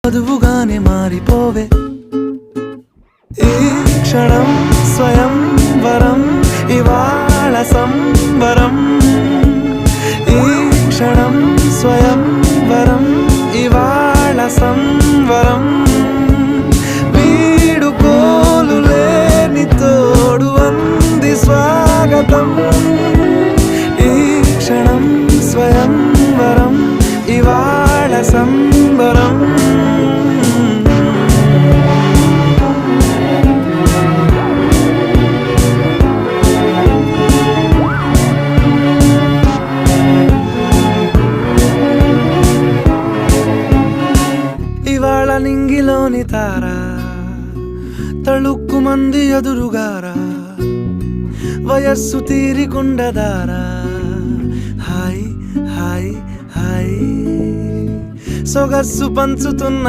చదువుగానే మారిపోవే ఈ క్షణం స్వయం వరం ఇవాళ సంబరం ఈ క్షణం స్వయం వరం ఇవాళ సంవరం వీడుకోలు లేని తోడు అంది స్వాగతం ఈ క్షణం స్వయం వరం ఇవాళ సంబరం ఇవాళ నింగిలోని తారా తళుక్కు మంది ఎదురుగారా వయస్సు తీరికుండదారా హాయ్ హాయ్ హాయ్ సొగస్సు పంచుతున్న